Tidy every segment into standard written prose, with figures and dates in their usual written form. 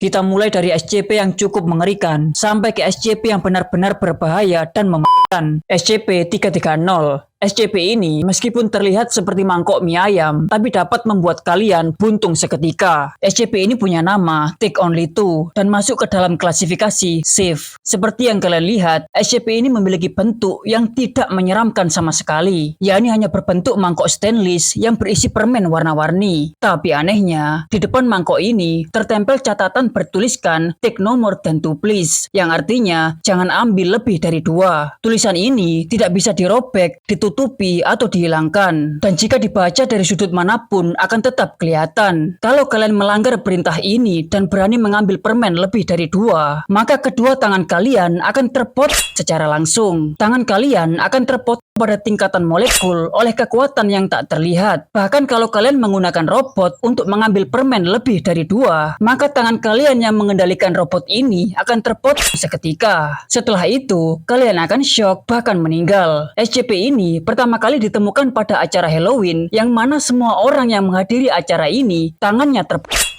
Kita mulai dari SCP yang cukup mengerikan sampai ke SCP yang benar-benar berbahaya dan mematikan. SCP-330. SCP ini meskipun terlihat seperti mangkok mie ayam, tapi dapat membuat kalian buntung seketika. SCP ini punya nama Take Only Two dan masuk ke dalam klasifikasi safe. Seperti yang kalian lihat, SCP ini memiliki bentuk yang tidak menyeramkan sama sekali, yakni hanya berbentuk mangkok stainless yang berisi permen warna-warni. Tapi anehnya, di depan mangkok ini tertempel catatan bertuliskan Take No More Than Two Please, yang artinya jangan ambil lebih dari 2. Tulisan ini tidak bisa dirobek, ditutupi atau dihilangkan, dan jika dibaca dari sudut manapun akan tetap kelihatan. Kalau kalian melanggar perintah ini dan berani mengambil permen lebih dari 2, maka kedua tangan kalian akan terpotong secara langsung. Tangan kalian akan terpotong pada tingkatan molekul oleh kekuatan yang tak terlihat. Bahkan kalau kalian menggunakan robot untuk mengambil permen lebih dari 2, maka tangan kalian yang mengendalikan robot ini akan terpotong seketika. Setelah itu, kalian akan shock bahkan meninggal. SCP ini pertama kali ditemukan pada acara Halloween, yang mana semua orang yang menghadiri acara ini tangannya terpotong.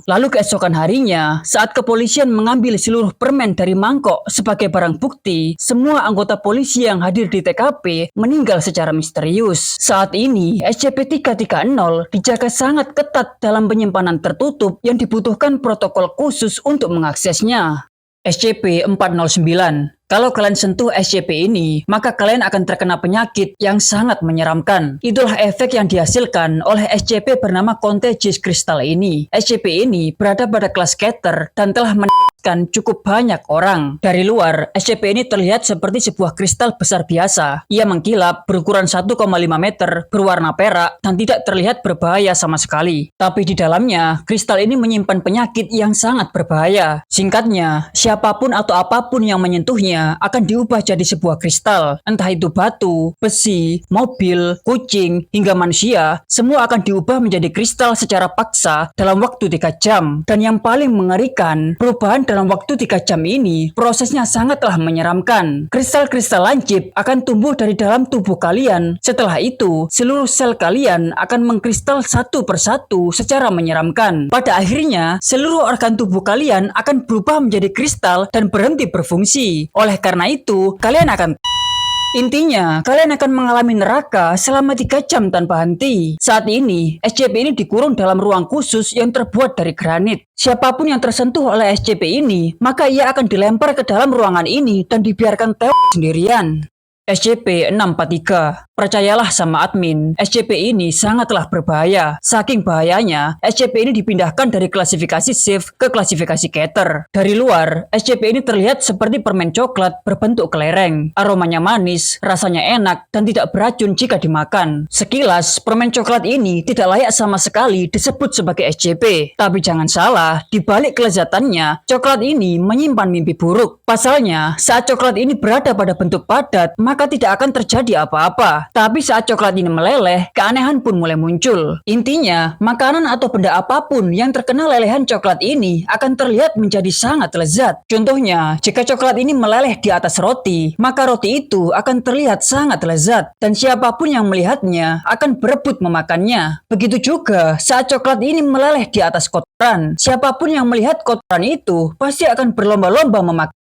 Lalu keesokan harinya, saat kepolisian mengambil seluruh permen dari mangkok sebagai barang bukti, semua anggota polisi yang hadir di TKP meninggal secara misterius. Saat ini, SCP-330 dijaga sangat ketat dalam penyimpanan tertutup yang dibutuhkan protokol khusus untuk mengaksesnya. SCP-409. Kalau kalian sentuh SCP ini, maka kalian akan terkena penyakit yang sangat menyeramkan. Itulah efek yang dihasilkan oleh SCP bernama Contagious Crystal ini. SCP ini berada pada kelas Keter dan telah menewaskan cukup banyak orang. Dari luar, SCP ini terlihat seperti sebuah kristal besar biasa. Ia mengkilap, berukuran 1,5 meter, berwarna perak, dan tidak terlihat berbahaya sama sekali. Tapi di dalamnya, kristal ini menyimpan penyakit yang sangat berbahaya. Singkatnya, siapapun atau apapun yang menyentuhnya akan diubah jadi sebuah kristal. Entah itu batu, besi, mobil, kucing, hingga manusia, semua akan diubah menjadi kristal secara paksa dalam waktu 3 jam. Dan yang paling mengerikan, perubahan dalam waktu 3 jam ini prosesnya sangatlah menyeramkan. Kristal-kristal lancip akan tumbuh dari dalam tubuh kalian. Setelah itu, seluruh sel kalian akan mengkristal satu persatu secara menyeramkan. Pada akhirnya, seluruh organ tubuh kalian akan berubah menjadi kristal dan berhenti berfungsi. Oleh karena itu, kalian akan... Intinya, kalian akan mengalami neraka selama 3 jam tanpa henti. Saat ini, SCP ini dikurung dalam ruang khusus yang terbuat dari granit. Siapapun yang tersentuh oleh SCP ini, maka ia akan dilempar ke dalam ruangan ini dan dibiarkan tewas sendirian. SCP-643. Percayalah sama admin, SCP ini sangatlah berbahaya. Saking bahayanya, SCP ini dipindahkan dari klasifikasi safe ke klasifikasi Keter. Dari luar, SCP ini terlihat seperti permen coklat berbentuk kelereng. Aromanya manis, rasanya enak, dan tidak beracun jika dimakan. Sekilas, permen coklat ini tidak layak sama sekali disebut sebagai SCP. Tapi jangan salah, di balik kelezatannya, coklat ini menyimpan mimpi buruk. Pasalnya, saat coklat ini berada pada bentuk padat, maka tidak akan terjadi apa-apa. Tapi saat coklat ini meleleh, keanehan pun mulai muncul. Intinya, makanan atau benda apapun yang terkena lelehan coklat ini akan terlihat menjadi sangat lezat. Contohnya, jika coklat ini meleleh di atas roti, maka roti itu akan terlihat sangat lezat. Dan siapapun yang melihatnya akan berebut memakannya. Begitu juga saat coklat ini meleleh di atas kotoran. Siapapun yang melihat kotoran itu pasti akan berlomba-lomba memakan.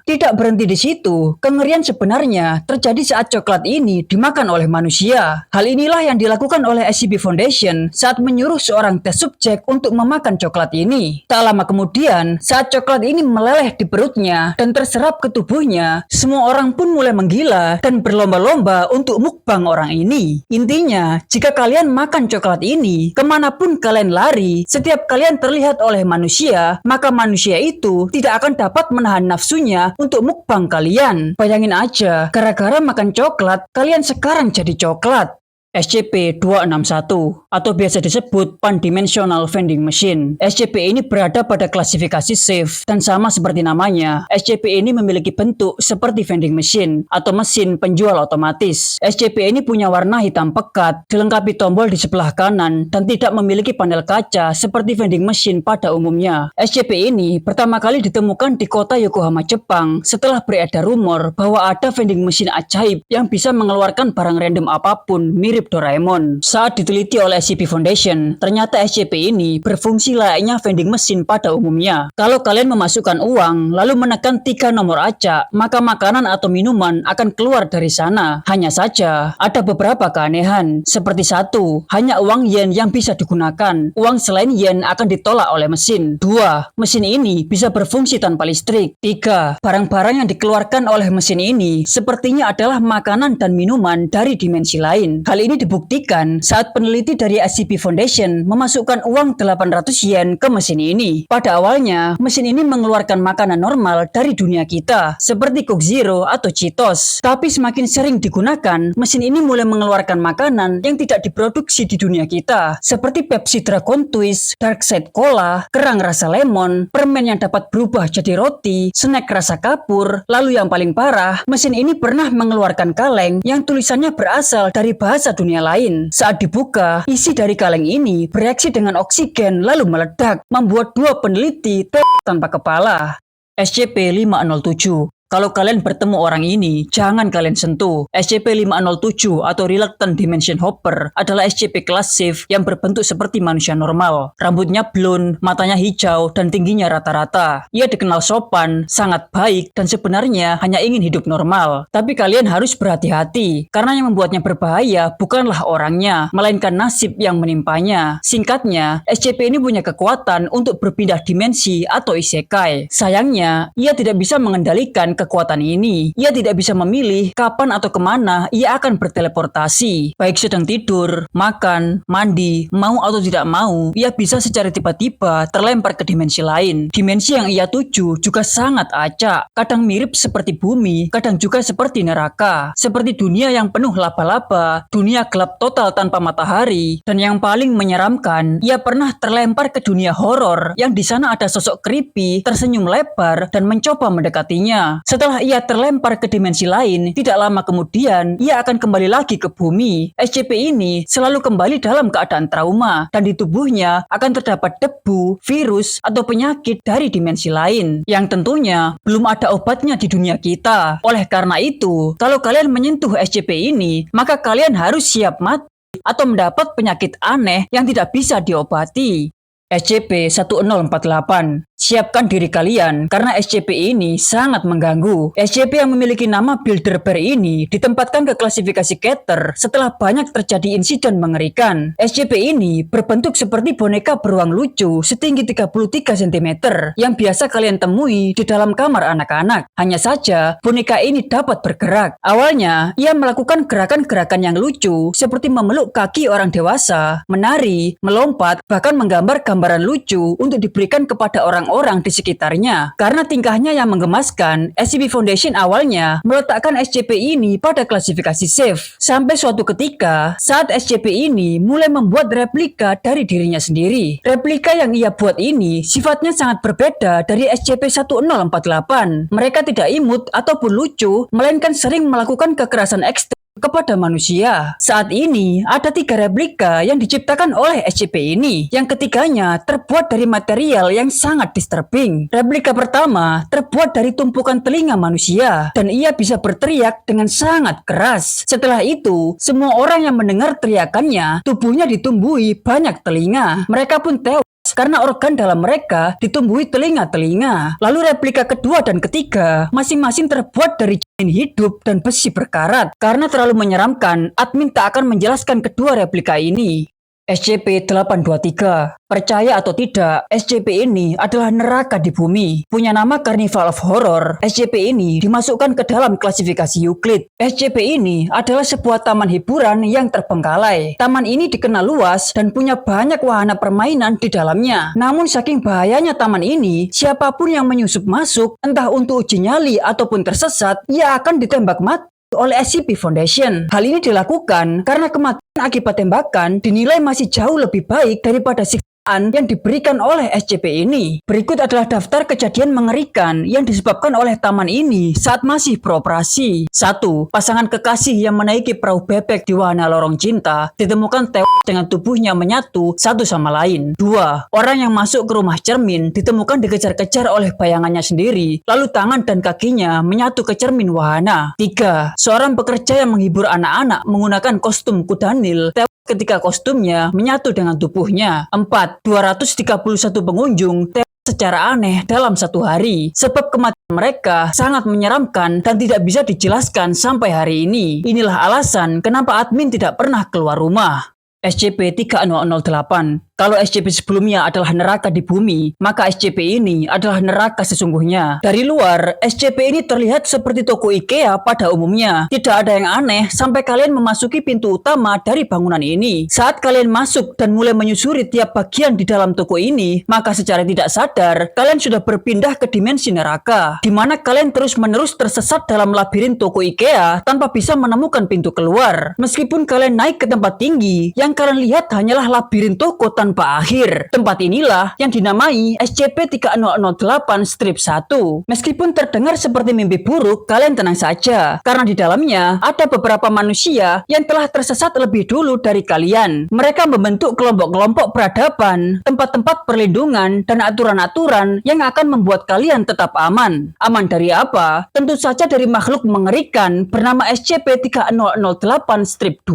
Tidak berhenti di situ, kengerian sebenarnya terjadi saat coklat ini dimakan oleh manusia. Hal inilah yang dilakukan oleh SCP Foundation saat menyuruh seorang tes subjek untuk memakan coklat ini. Tak lama kemudian, saat coklat ini meleleh di perutnya dan terserap ke tubuhnya, semua orang pun mulai menggila dan berlomba-lomba untuk mukbang orang ini. Intinya, jika kalian makan coklat ini, kemanapun kalian lari, setiap kalian terlihat oleh manusia, maka manusia itu tidak akan dapat menahan nafsunya untuk mukbang kalian. Bayangin aja, gara-gara makan coklat, kalian sekarang jadi coklat. SCP-261 atau biasa disebut Pan-Dimensional Vending Machine. SCP ini berada pada klasifikasi safe dan sama seperti namanya, SCP ini memiliki bentuk seperti vending machine atau mesin penjual otomatis. SCP ini punya warna hitam pekat, dilengkapi tombol di sebelah kanan dan tidak memiliki panel kaca seperti vending machine pada umumnya. SCP ini pertama kali ditemukan di kota Yokohama, Jepang setelah beredar rumor bahwa ada vending machine ajaib yang bisa mengeluarkan barang random apapun mirip mirip Doraemon. Saat diteliti oleh SCP Foundation, ternyata SCP ini berfungsi layaknya vending mesin pada umumnya. Kalau kalian memasukkan uang, lalu menekan 3 nomor acak, maka makanan atau minuman akan keluar dari sana. Hanya saja, ada beberapa keanehan. Seperti 1, hanya uang yen yang bisa digunakan. Uang selain yen akan ditolak oleh mesin. 2, mesin ini bisa berfungsi tanpa listrik. 3, barang-barang yang dikeluarkan oleh mesin ini sepertinya adalah makanan dan minuman dari dimensi lain. Hal ini dibuktikan saat peneliti dari SCP Foundation memasukkan uang 800 yen ke mesin ini. Pada awalnya, mesin ini mengeluarkan makanan normal dari dunia kita, seperti Coke Zero atau Cheetos. Tapi semakin sering digunakan, mesin ini mulai mengeluarkan makanan yang tidak diproduksi di dunia kita, seperti Pepsi Dragon Twist, Dark Side Cola, kerang rasa lemon, permen yang dapat berubah jadi roti, snack rasa kapur. Lalu yang paling parah, mesin ini pernah mengeluarkan kaleng yang tulisannya berasal dari bahasa dunia lain. Saat dibuka, isi dari kaleng ini bereaksi dengan oksigen lalu meledak, membuat 2 peneliti tanpa kepala. SCP-507. Kalau kalian bertemu orang ini, jangan kalian sentuh. SCP-507 atau Reluctant Dimension Hopper adalah SCP kelas Sith yang berbentuk seperti manusia normal. Rambutnya blond, matanya hijau, dan tingginya rata-rata. Ia dikenal sopan, sangat baik, dan sebenarnya hanya ingin hidup normal. Tapi kalian harus berhati-hati, karena yang membuatnya berbahaya bukanlah orangnya, melainkan nasib yang menimpanya. Singkatnya, SCP ini punya kekuatan untuk berpindah dimensi atau isekai. Sayangnya, ia tidak bisa mengendalikan kekuatan ini. Ia tidak bisa memilih kapan atau kemana ia akan berteleportasi. Baik sedang tidur, makan, mandi, mau atau tidak mau, ia bisa secara tiba-tiba terlempar ke dimensi lain. Dimensi yang ia tuju juga sangat acak. Kadang mirip seperti bumi, kadang juga seperti neraka. Seperti dunia yang penuh laba-laba, dunia gelap total tanpa matahari, dan yang paling menyeramkan, ia pernah terlempar ke dunia horor yang di sana ada sosok creepy tersenyum lebar dan mencoba mendekatinya. Setelah ia terlempar ke dimensi lain, tidak lama kemudian, ia akan kembali lagi ke bumi. SCP ini selalu kembali dalam keadaan trauma, dan di tubuhnya akan terdapat debu, virus, atau penyakit dari dimensi lain, yang tentunya belum ada obatnya di dunia kita. Oleh karena itu, kalau kalian menyentuh SCP ini, maka kalian harus siap mati atau mendapat penyakit aneh yang tidak bisa diobati. SCP-1048. Siapkan diri kalian, karena SCP ini sangat mengganggu. SCP yang memiliki nama Bilderberg ini ditempatkan ke klasifikasi Keter setelah banyak terjadi insiden mengerikan. SCP ini berbentuk seperti boneka beruang lucu setinggi 33 cm yang biasa kalian temui di dalam kamar anak-anak. Hanya saja, boneka ini dapat bergerak. Awalnya, ia melakukan gerakan-gerakan yang lucu seperti memeluk kaki orang dewasa, menari, melompat, bahkan menggambar gambaran lucu untuk diberikan kepada orang-orang di sekitarnya. Karena tingkahnya yang menggemaskan, SCP Foundation awalnya meletakkan SCP ini pada klasifikasi safe. Sampai suatu ketika, saat SCP ini mulai membuat replika dari dirinya sendiri. Replika yang ia buat ini sifatnya sangat berbeda dari SCP-1048. Mereka tidak imut ataupun lucu, melainkan sering melakukan kekerasan ekstrem kepada manusia. Saat ini, ada 3 replika yang diciptakan oleh SCP ini. Yang ketiganya terbuat dari material yang sangat disturbing. Replika pertama terbuat dari tumpukan telinga manusia, dan ia bisa berteriak dengan sangat keras. Setelah itu, semua orang yang mendengar teriakannya, tubuhnya ditumbuhi banyak telinga. Mereka pun tewas karena organ dalam mereka ditumbuhi telinga-telinga. Lalu replika kedua dan ketiga masing-masing terbuat dari janin hidup dan besi berkarat. Karena terlalu menyeramkan, admin tak akan menjelaskan kedua replika ini. SCP-823. Percaya atau tidak, SCP ini adalah neraka di bumi. Punya nama Carnival of Horror. SCP ini dimasukkan ke dalam klasifikasi Euclid. SCP ini adalah sebuah taman hiburan yang terbengkalai. Taman ini dikenal luas dan punya banyak wahana permainan di dalamnya. Namun saking bahayanya taman ini, siapapun yang menyusup masuk, entah untuk uji nyali ataupun tersesat, ia akan ditembak mati oleh SCP Foundation. Hal ini dilakukan karena kematian akibat tembakan dinilai masih jauh lebih baik daripada siksa yang diberikan oleh SCP ini. Berikut adalah daftar kejadian mengerikan yang disebabkan oleh taman ini saat masih beroperasi. 1. Pasangan kekasih yang menaiki perahu bebek di wahana lorong cinta ditemukan tewas dengan tubuhnya menyatu satu sama lain. 2. Orang yang masuk ke rumah cermin ditemukan dikejar-kejar oleh bayangannya sendiri, lalu tangan dan kakinya menyatu ke cermin wahana. 3. Seorang pekerja yang menghibur anak-anak menggunakan kostum kuda Nil tewas ketika kostumnya menyatu dengan tubuhnya. 4. 231 pengunjung tewas secara aneh dalam satu hari. Sebab kematian mereka sangat menyeramkan dan tidak bisa dijelaskan sampai hari ini. Inilah alasan kenapa admin tidak pernah keluar rumah. SCP-3008. Kalau SCP sebelumnya adalah neraka di bumi, maka SCP ini adalah neraka sesungguhnya. Dari luar, SCP ini terlihat seperti toko IKEA pada umumnya. Tidak ada yang aneh sampai kalian memasuki pintu utama dari bangunan ini. Saat kalian masuk dan mulai menyusuri tiap bagian di dalam toko ini, maka secara tidak sadar, kalian sudah berpindah ke dimensi neraka, di mana kalian terus-menerus tersesat dalam labirin toko IKEA tanpa bisa menemukan pintu keluar. Meskipun kalian naik ke tempat tinggi, yang kalian lihat hanyalah labirin toko tanpa akhir. Tempat inilah yang dinamai SCP-3008-1. Meskipun terdengar seperti mimpi buruk, kalian tenang saja, karena di dalamnya ada beberapa manusia yang telah tersesat lebih dulu dari kalian. Mereka membentuk kelompok-kelompok peradaban, tempat-tempat perlindungan, dan aturan-aturan yang akan membuat kalian tetap aman. Aman dari apa? Tentu saja dari makhluk mengerikan bernama SCP-3008-2.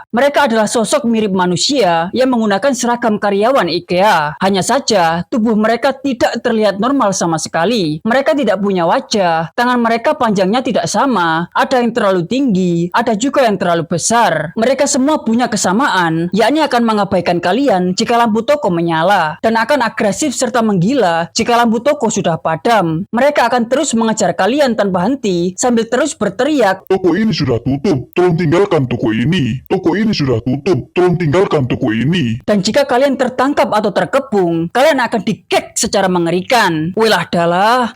Mereka adalah sosok mirip manusia yang menggunakan seragam karyawan IKEA. Hanya saja, tubuh mereka tidak terlihat normal sama sekali. Mereka tidak punya wajah, tangan mereka panjangnya tidak sama, ada yang terlalu tinggi, ada juga yang terlalu besar. Mereka semua punya kesamaan, yakni akan mengabaikan kalian jika lampu toko menyala, dan akan agresif serta menggila jika lampu toko sudah padam. Mereka akan terus mengejar kalian tanpa henti, sambil terus berteriak, "Toko ini sudah tutup, tolong tinggalkan toko ini. Toko ini sudah tutup, tolong tinggalkan toko ini." Dan jika kalian tertangkap atau terkepung, kalian akan di-kick secara mengerikan. Wilah dalah.